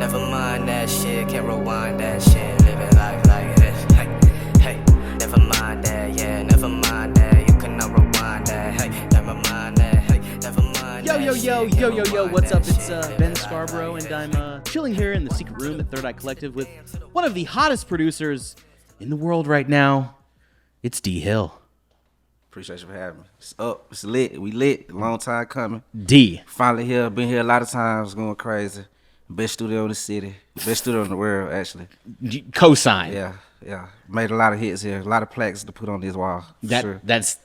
Never mind that shit, can't rewind that shit. Living life like this. Hey, never mind that, yeah, never mind that. You cannot rewind that. Hey, never mind that. Hey, never mind that. Yo, what's up? It's Ben Scarborough, and I'm chilling here in the secret room at Third Eye Collective with one of the hottest producers in the world right now. It's d.hill. Appreciate you for having me. It's up. It's lit. We lit. Long time coming. D. Finally here. Been here a lot of times. Going crazy. Best studio in the city. Best studio in the world, actually. Cosign. Yeah. Made a lot of hits here. A lot of plaques to put on this wall. Sure. That's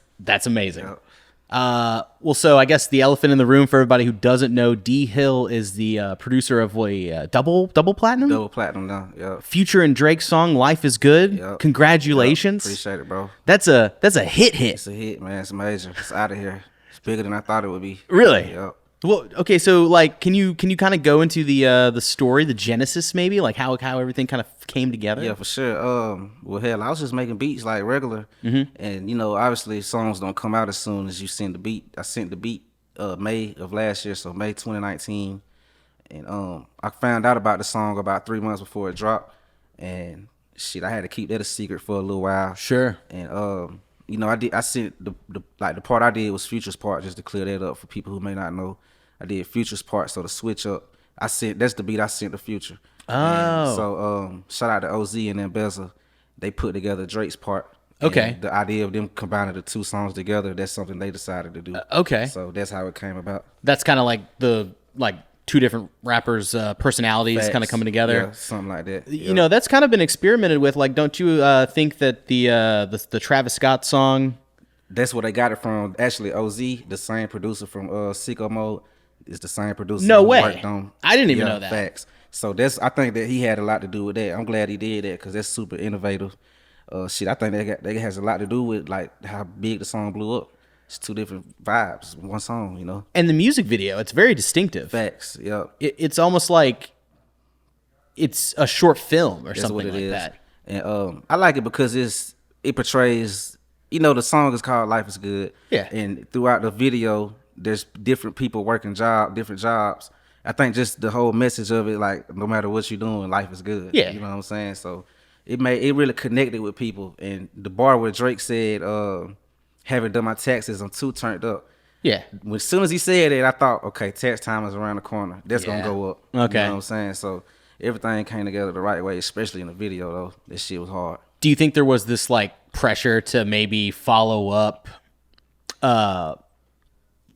amazing. Yep. Well, so I guess the elephant in the room for everybody who doesn't know, d.hill is the producer of a double platinum? Double platinum now. Yep. Future and Drake's song "Life Is Good." Yep. Congratulations. Yep. Appreciate it, bro. That's a hit. It's a hit, man. It's major. It's out of here. It's bigger than I thought it would be. Really? Yep. Well, okay, so like, can you kind of go into the story, the genesis, maybe, like how everything kind of came together? Yeah, for sure. Well, hell, I was just making beats like regular, and obviously songs don't come out as soon as you send the beat. I sent the beat May of last year, so May 2019, and I found out about the song about 3 months before it dropped, and shit, I had to keep that a secret for a little while. Sure. And I sent the part I did was Future's part, just to clear that up for people who may not know. I did Future's part, so to switch up, that's the beat I sent to Future. Oh. And so shout out to OZ and Embezza. They put together Drake's part. Okay. The idea of them combining the two songs together, that's something they decided to do. Okay. So that's how it came about. That's kind of like the two different rappers' personalities kind of coming together. Yeah, something like that. You know, that's kind of been experimented with. Like, don't you think that the Travis Scott song? That's where they got it from. Actually, OZ, the same producer from Sicko Mode, is the same producer. No who way. worked on, I didn't even know that. Facts. So I think that he had a lot to do with that. I'm glad he did that because that's super innovative. I think that has a lot to do with like how big the song blew up. It's two different vibes, one song, And the music video, it's very distinctive. Facts, yeah. It's almost like it's a short film or That's something what it like is. that. And I like it because it portrays, the song is called Life Is Good. Yeah. And throughout the video, there's different people working different jobs. I think just the whole message of it, like, no matter what you're doing, life is good. Yeah. You know what I'm saying? So it really connected with people. And the bar where Drake said, haven't done my taxes, I'm too turned up. Yeah. As soon as he said it, I thought, okay, tax time is around the corner. That's Yeah. going to go up. Okay. You know what I'm saying? So everything came together the right way, especially in the video, though. That shit was hard. Do you think there was this like pressure to maybe follow up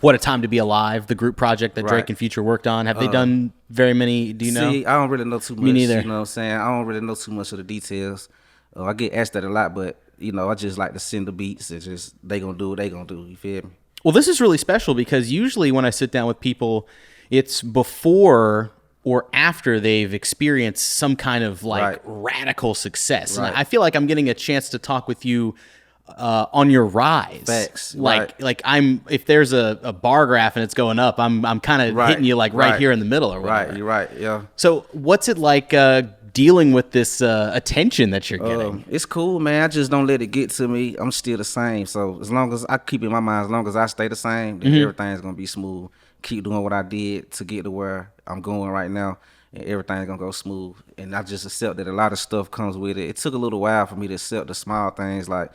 What a Time to Be Alive, the group project that Drake and Future worked on? Have they done very many, do you know? See, I don't really know too much. Me neither. You know what I'm saying? I don't really know too much of the details. I get asked that a lot, but, I just like to send the beats and just, they gonna do what they gonna do. You feel me? Well, this is really special because usually when I sit down with people, it's before or after they've experienced some kind of like radical success. Right. And I feel like I'm getting a chance to talk with you on your rise. Facts. Like if there's a bar graph and it's going up, I'm kind of hitting you like right here in the middle or whatever. Right, you're right, yeah. So what's it like dealing with this attention that you're getting? It's cool, man. I just don't let it get to me. I'm still the same. So as long as I keep in my mind, as long as I stay the same, then everything's gonna be smooth. Keep doing what I did to get to where I'm going right now, and everything's gonna go smooth. And I just accept that a lot of stuff comes with it. It took a little while for me to accept the small things, like,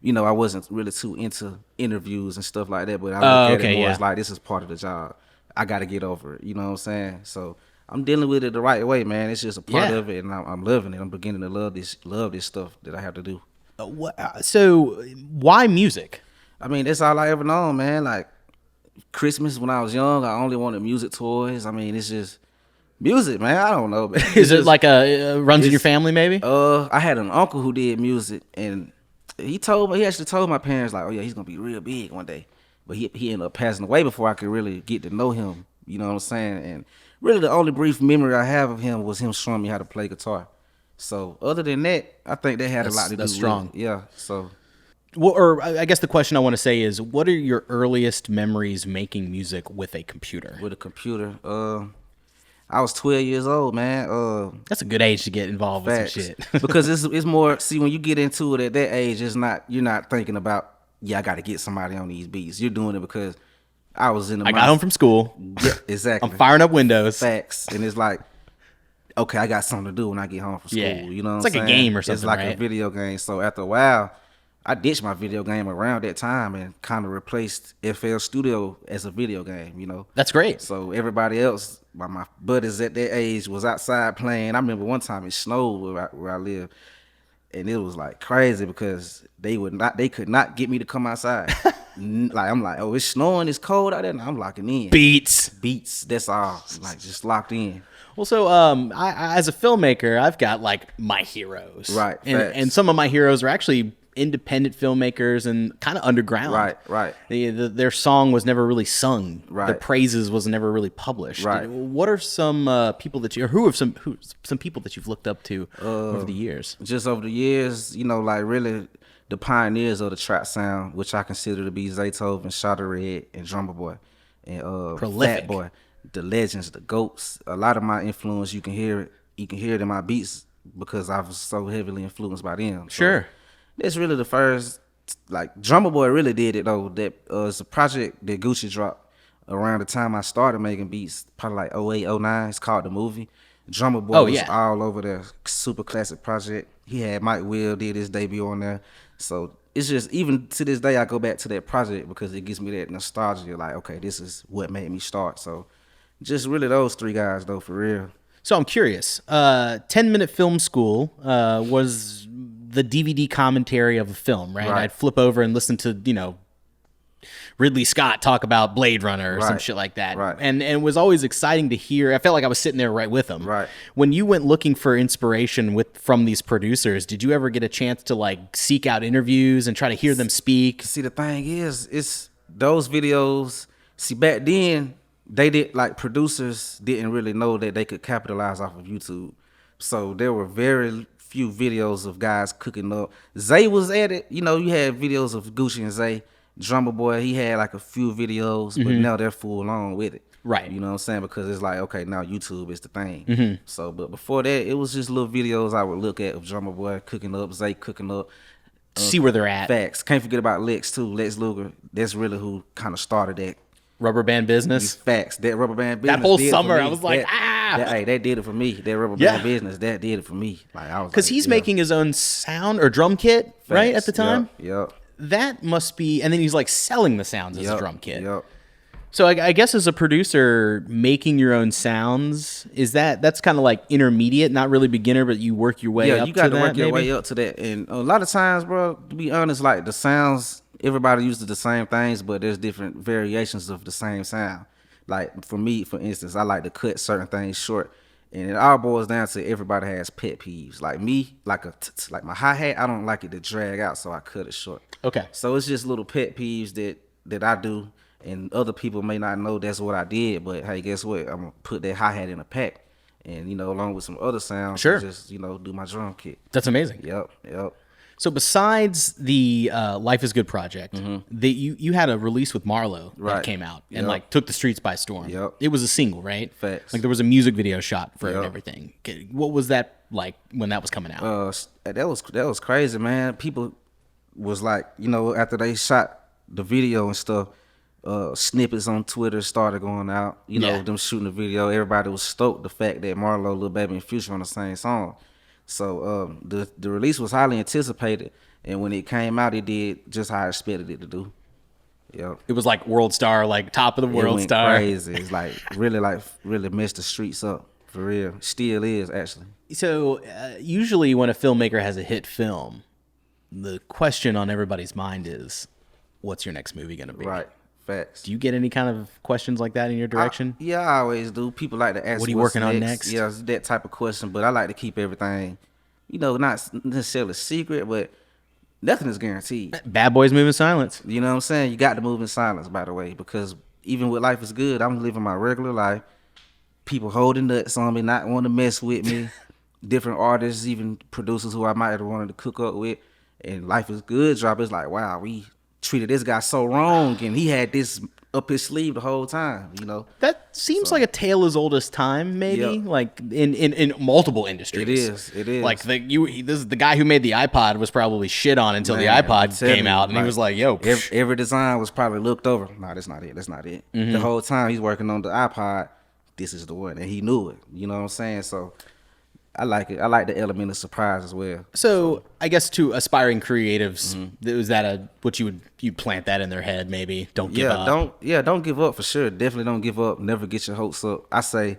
I wasn't really too into interviews and stuff like that, but I look at it more as like, this is part of the job. I got to get over it. You know what I'm saying? So I'm dealing with it the right way, man. It's just a part of it, and I'm loving it. I'm beginning to love this stuff that I have to do. So why music? I mean, that's all I ever known, man. Like Christmas when I was young, I only wanted music toys. I mean, it's just music, man. I don't know. Is it like runs in your family, maybe? I had an uncle who did music, and he actually told my parents, like, oh yeah, he's gonna be real big one day. But he ended up passing away before I could really get to know him. You know what I'm saying? And really the only brief memory I have of him was him showing me how to play guitar. So other than that, I think that had a lot to do with strong. it. Yeah. So Well, or I guess the question I want to say is, what are your earliest memories making music with a computer? with a computer, I was 12 years old, man. That's a good age to get involved with some Facts. shit. Because it's more, see, when you get into it at that age, you're not thinking about, I got to get somebody on these beats. You're doing it because I was in the I got home from school. Yeah, exactly. I'm firing up Windows. Facts. And it's like, okay, I got something to do when I get home from school. Yeah. You know what It's I'm like a saying? game or something, It's like right? a video game. So after a while, I ditched my video game around that time and kind of replaced FL Studio as a video game, you know? That's great. So everybody else, my buddies at that age was outside playing. I remember one time it snowed where I live. And it was like crazy because they could not get me to come outside. Like I'm like, oh, it's snowing, it's cold out there, and I'm locking in. Beats. That's all. Like just locked in. Well, so I as a filmmaker, I've got like my heroes, Right, And facts. some of my heroes are actually independent filmmakers and kind of underground. Right. Their song was never really sung. Right. Their praises was never really published. Right. What are some people that who are some people that you've looked up to over the years? Just over the years, you know, like really the pioneers of the trap sound, which I consider to be Zaytoven, Shawty Red, and Drummer Boy, and Prolific. Fat Boy, the legends, the goats. A lot of my influence, you can hear it. You can hear it in my beats because I was so heavily influenced by them. So Sure. that's really the first, like Drummer Boy really did it though. That it's a project that Gucci dropped around the time I started making beats, probably like 08, 09. It's called The Movie. Drummer Boy was all over there. Super classic project. He had Mike Will did his debut on there. So it's just, even to this day, I go back to that project because it gives me that nostalgia. Like, okay, this is what made me start. So just really those three guys though, for real. So I'm curious. 10-minute film school was the DVD commentary of a film, right? Right. I'd flip over and listen to, Ridley Scott talk about Blade Runner or some Right. shit like that. Right. And it was always exciting to hear. I felt like I was sitting there right with them. Right. When you went looking for inspiration from these producers, did you ever get a chance to like seek out interviews and try to hear them speak? See, the thing is, it's those videos. See, back then, producers didn't really know that they could capitalize off of YouTube. So there were very few videos of guys cooking up. Zay was at it. You know, you had videos of Gucci and Zay. Drummer Boy, he had like a few videos, but now they're full on with it. Right. You know what I'm saying? Because it's like, okay, now YouTube is the thing. So, but before that, it was just little videos I would look at of Drummer Boy cooking up, Zay cooking up. See where they're at. Facts. Can't forget about Lex too. Lex Luger. That's really who kind of started that. Rubber band business. Facts. That Rubber Band Business. That whole did it summer, for me. I was like, that did it for me. That Rubber Yeah. Band Business, that did it for me. Like I was Because like, he's yeah. making his own sound or drum kit, right, at Facts. the time? Yep. That must be, and then he's like selling the sounds as a Yep. drum kit. Yep. So I guess as a producer, making your own sounds, that's kind of like intermediate, not really beginner, but you work your way up to that? You got to work your maybe? way up to that. And a lot of times, bro, to be honest, like the sounds, everybody uses the same things, but there's different variations of the same sound. Like for me, for instance, I like to cut certain things short. And it all boils down to everybody has pet peeves. Like me, like my hi-hat, I don't like it to drag out, so I cut it short. Okay. So it's just little pet peeves that I do, and other people may not know that's what I did, but hey, guess what? I'm gonna put that hi-hat in a pack, and along with some other sounds, Sure. just do my drum kit. That's amazing. Yep. So besides the Life is Good project, you had a release with Marlo that Right. came out and Yep. like took the streets by storm. Yep. It was a single, right? Facts. Like there was a music video shot for it and Yep. everything. What was that like when that was coming out? That was crazy, man. People was like, after they shot the video and stuff, snippets on Twitter started going out. Yeah. Them shooting the video. Everybody was stoked the fact that Marlo, Lil Baby, and Future on the same song. So the release was highly anticipated, and when it came out, it did just how I expected it to do. Yep. It was like world star, like top of the It world went star. crazy. It's really messed the streets up for real. Still is actually. So usually when a filmmaker has a hit film, the question on everybody's mind is, what's your next movie going to be? Right. Facts. Do you get any kind of questions like that in your direction? Yeah, I always do. People like to ask, What are you what's working on next? Yeah, it's that type of question. But I like to keep everything, not necessarily secret, but nothing is guaranteed. Bad Boys Move in Silence. You know what I'm saying? You got to move in silence, by the way, because even with Life is Good, I'm living my regular life. People holding nuts on me, not wanting to mess with me. Different artists, even producers who I might have wanted to cook up with. And Life is Good drop. It's like, wow, we treated this guy so wrong, and he had this up his sleeve the whole time, That seems like a tale as old as time, maybe. Yeah. Like in multiple industries. It is. Like the guy who made the iPod was probably shit on until the Man, I'm iPod telling came you, out, and he was like, "Yo, every design was probably looked over. Nah, that's not it. The whole time he's working on the iPod, this is the one, and he knew it. You know what I'm saying? So I like it. I like the element of surprise as well. So I guess to aspiring creatives, was that what you'd plant that in their head? Maybe don't give up. Don't give up for sure. Definitely don't give up. Never get your hopes up. I say,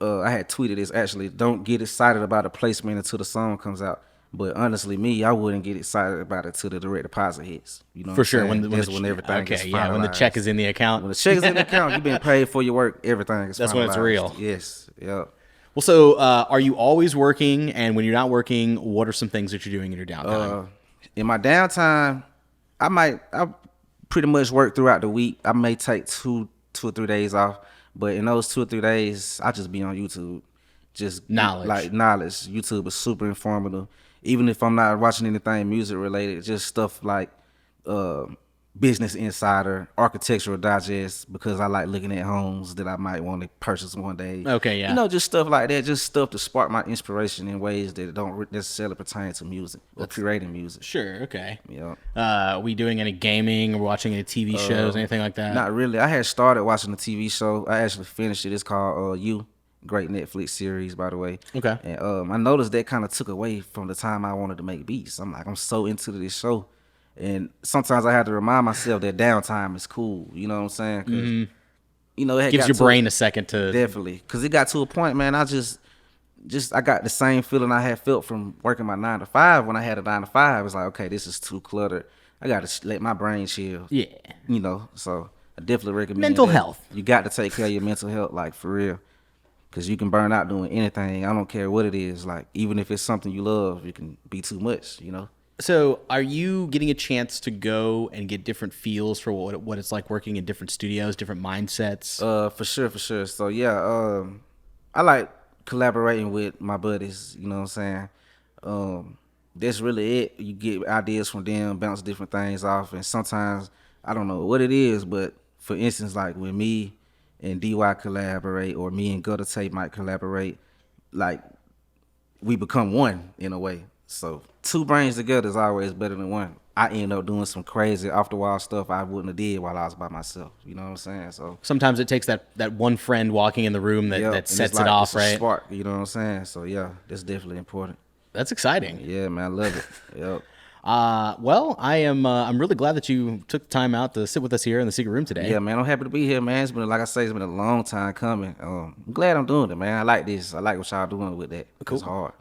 I had tweeted this actually. Don't get excited about a placement until the song comes out. But honestly, I wouldn't get excited about it till the direct deposit hits. You know, For sure. when When everything gets finalized. when the check is in the account. When the check is in the account, you've been paid for your work. Everything is That's finalized. when it's real. Yes. Yeah. Well, so are you always working? And when you're not working, what are some things that you're doing in your downtime? In my downtime, I pretty much work throughout the week. I may take two or 3 days off, but in those 2 or 3 days, I just be on YouTube. Just knowledge. YouTube is super informative. Even if I'm not watching anything music related, just stuff like Business Insider, Architectural Digest, because I like looking at homes that I might want to purchase one day. Okay, yeah. You know, just stuff like that, just stuff to spark my inspiration in ways that don't necessarily pertain to music or creating music. Sure, okay. Yeah. Are we doing any gaming or watching any TV shows, anything like that? Not really. I had started watching a TV show. I actually finished it. It's called You. Great Netflix series, by the way. Okay. And I noticed that kind of took away from the time I wanted to make beats. I'm so into this show. And sometimes I have to remind myself that downtime is cool. You know what I'm saying? 'Cause, you know, it Gives your brain a second to... Definitely. Because it got to a point, man, I got the same feeling I had felt from working my 9 to 5 when I had a 9 to 5. It's like, okay, this is too cluttered. I got to let my brain chill. Yeah. You know, so I definitely recommend Mental that. health. You got to take care of your mental health, like, for real. Because you can burn out doing anything. I don't care what it is. Like, even if it's something you love, it can be too much, you know? So are you getting a chance to go and get different feels for what it's like working in different studios, different mindsets? For sure. So, yeah, I like collaborating with my buddies, you know what I'm saying? That's really it. You get ideas from them, bounce different things off. And sometimes, I don't know what it is, but for instance, like when me and DY collaborate, or me and Gutter Tape might collaborate, like we become one in a way. So 2 brains together is always better than one. I end up doing some crazy off the wall stuff I wouldn't have did while I was by myself. You know what I'm saying? So sometimes it takes that one friend walking in the room that sets it off, right? Spark, you know what I'm saying? So yeah, that's definitely important. That's exciting. Yeah, man, I love it. Yep. Well, I'm really glad that you took the time out to sit with us here in the secret room today. Yeah, man, I'm happy to be here, man. It's been, like I say, it's been a long time coming. I'm glad I'm doing it, man. I like this. I like what y'all doing with that. Cool. It's hard.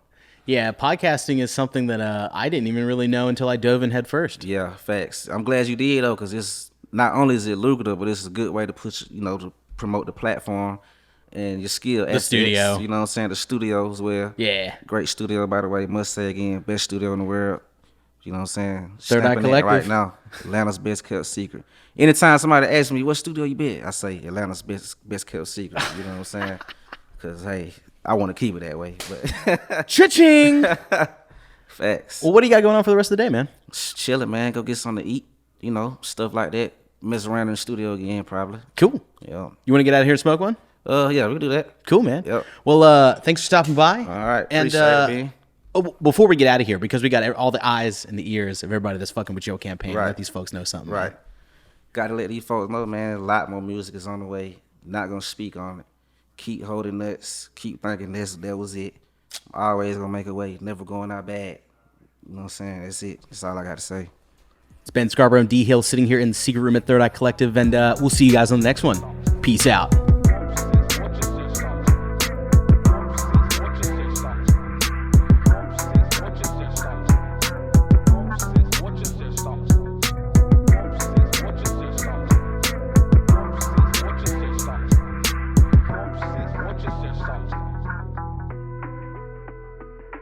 Yeah, podcasting is something that I didn't even really know until I dove in head first. Yeah, facts. I'm glad you did though, because it's not only is it lucrative, but it's a good way to put, to promote the platform and your skill. The studio. You know what I'm saying? The studio as well. Yeah. Great studio, by the way. Must say again, best studio in the world. You know what I'm saying? Third Eye Stamping that Collective. right now. Atlanta's best kept secret. Anytime somebody asks me, what studio you been? I say Atlanta's best kept secret. You know what I'm saying? Because, hey, I want to keep it that way. But Cha-ching! Facts. Well, what do you got going on for the rest of the day, man? Just chilling, man. Go get something to eat. You know, stuff like that. Mess around in the studio again, probably. Cool. Yeah. You want to get out of here and smoke one? Yeah, we can do that. Cool, man. Yep. Well, thanks for stopping by. All right. And Appreciate it, B. before we get out of here, because we got all the eyes and the ears of everybody that's fucking with your campaign, Right. let these folks know something. Right. Man. Got to let these folks know, man, a lot more music is on the way. Not going to speak on it. Keep holding nuts. Keep thinking that was it. Always going to make a way. Never going out bad. You know what I'm saying? That's it. That's all I got to say. It's Ben Scarborough and D.hill sitting here in the secret room at Third Eye Collective, and we'll see you guys on the next one. Peace out.